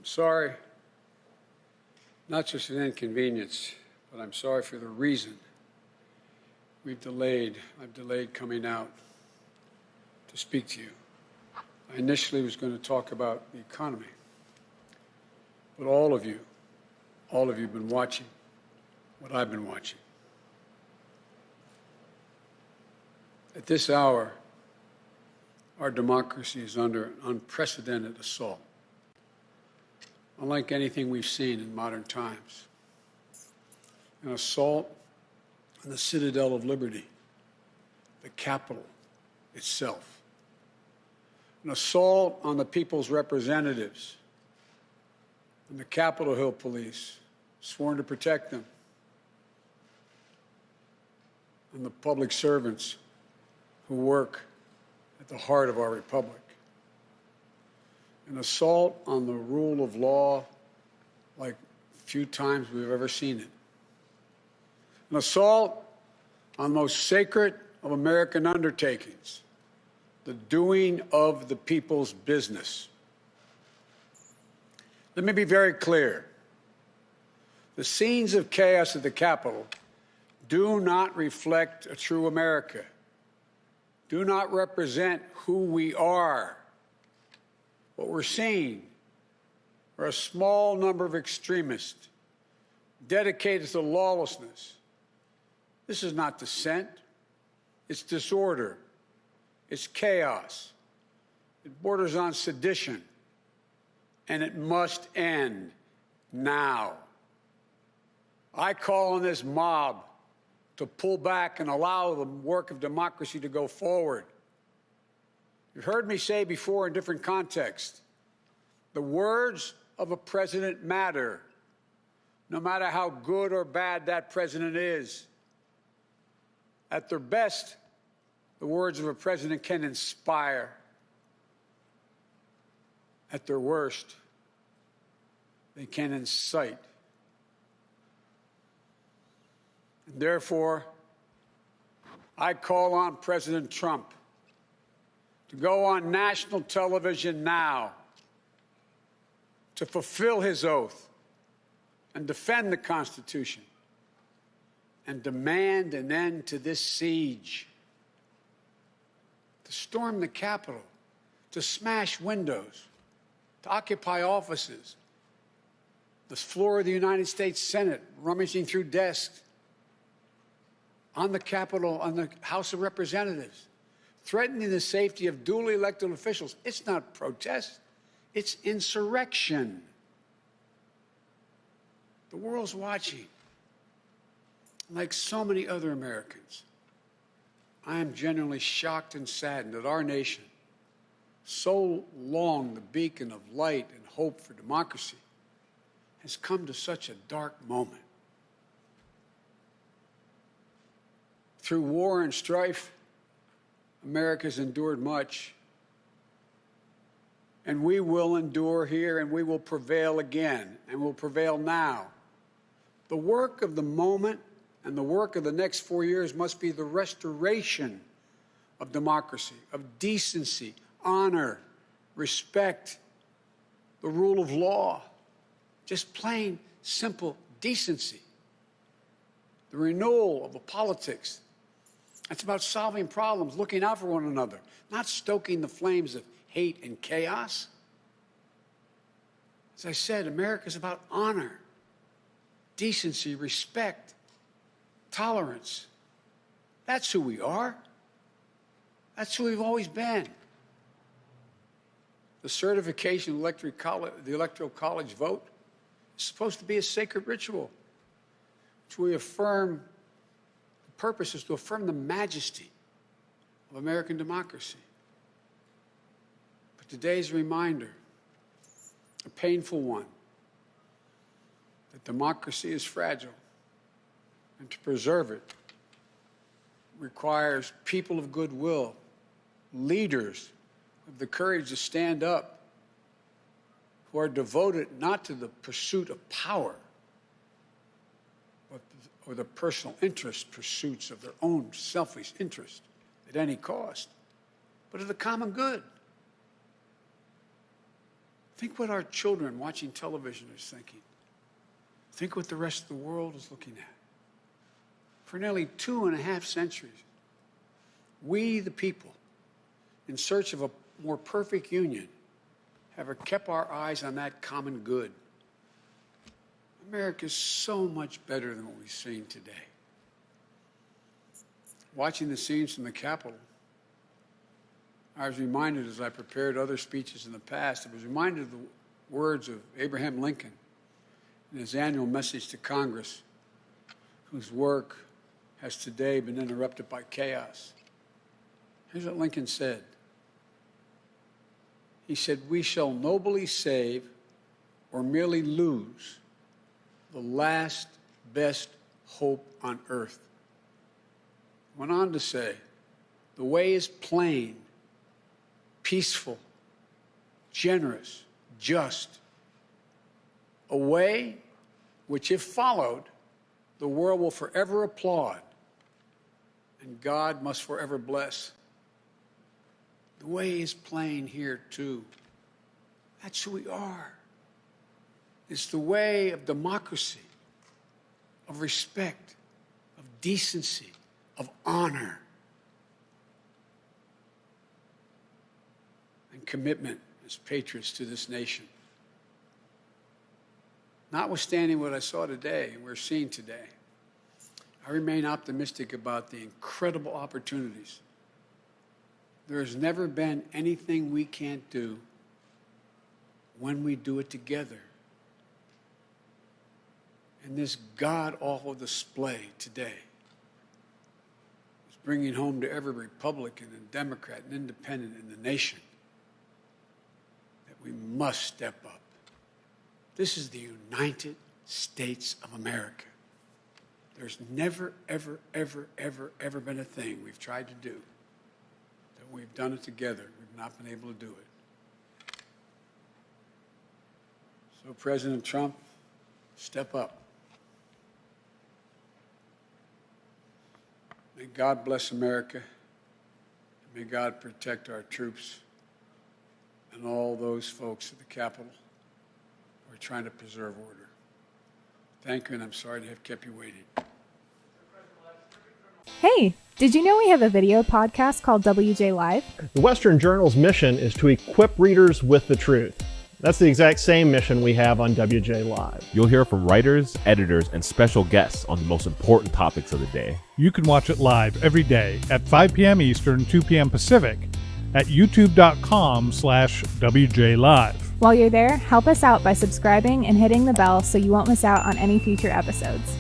I'm sorry, not just an inconvenience, but I'm sorry for the reason I've delayed coming out to speak to you. I initially was going to talk about the economy, but all of you have been watching what I've been watching. At this hour, our democracy is under an unprecedented assault, unlike anything we've seen in modern times. An assault on the citadel of liberty, the Capitol itself. An assault on the people's representatives and the Capitol Hill police, sworn to protect them, and the public servants who work at the heart of our republic. An assault on the rule of law like few times we've ever seen it. An assault on the most sacred of American undertakings, the doing of the people's business. Let me be very clear. The scenes of chaos at the Capitol do not reflect a true America, do not represent who we are. What we're seeing are a small number of extremists dedicated to lawlessness. This is not dissent. It's disorder. It's chaos. It borders on sedition. And it must end now. I call on this mob to pull back and allow the work of democracy to go forward. You've heard me say before in different contexts, the words of a president matter, no matter how good or bad that president is. At their best, the words of a president can inspire. At their worst, they can incite. And therefore, I call on President Trump to go on national television now to fulfill his oath and defend the Constitution and demand an end to this siege, to storm the Capitol, to smash windows, to occupy offices, the floor of the United States Senate, rummaging through desks, on the Capitol, on the House of Representatives, threatening the safety of duly elected officials. It's not protest, it's insurrection. The world's watching. Like so many other Americans, I am genuinely shocked and saddened that our nation, so long the beacon of light and hope for democracy, has come to such a dark moment. Through war and strife, America's endured much. And we will endure here, and we will prevail again, and will prevail now. The work of the moment and the work of the next 4 years must be the restoration of democracy, of decency, honor, respect, the rule of law, just plain, simple decency. The renewal of the politics. It's about solving problems, looking out for one another, not stoking the flames of hate and chaos. As I said, America is about honor, decency, respect, tolerance. That's who we are. That's who we've always been. The certification of the Electoral College vote is supposed to be a sacred ritual, which we affirm. The purpose is to affirm the majesty of American democracy. But today's reminder, a painful one, that democracy is fragile, and to preserve it requires people of goodwill, leaders with the courage to stand up, who are devoted not to the pursuit of power, or the personal interest pursuits of their own selfish interest at any cost, but of the common good. Think what our children watching television are thinking. Think what the rest of the world is looking at. For nearly 2.5 centuries, we, the people, in search of a more perfect union, have kept our eyes on that common good. America is so much better than what we've seen today. Watching the scenes from the Capitol, I was reminded, as I prepared other speeches in the past, I was reminded of the words of Abraham Lincoln in his annual message to Congress, whose work has today been interrupted by chaos. Here's what Lincoln said. He said, "We shall nobly save or merely lose the last best hope on earth." Went on to say, "The way is plain, peaceful, generous, just, a way which, if followed, the world will forever applaud and God must forever bless." The way is plain here, too. That's who we are. It's the way of democracy, of respect, of decency, of honor, and commitment as patriots to this nation. Notwithstanding what I saw today and we're seeing today, I remain optimistic about the incredible opportunities. There has never been anything we can't do when we do it together. And this god-awful display today is bringing home to every Republican and Democrat and Independent in the nation that we must step up. This is the United States of America. There's never, ever, ever, ever, ever been a thing we've tried to do that we've done it together. We've not been able to do it. So, President Trump, step up. May God bless America. May God protect our troops and all those folks at the Capitol who are trying to preserve order. Thank you, and I'm sorry to have kept you waiting. Hey, did you know we have a video podcast called WJ Live? The Western Journal's mission is to equip readers with the truth. That's the exact same mission we have on WJ Live. You'll hear from writers, editors, and special guests on the most important topics of the day. You can watch it live every day at 5 p.m. Eastern, 2 p.m. Pacific at youtube.com/WJ Live. While you're there, help us out by subscribing and hitting the bell so you won't miss out on any future episodes.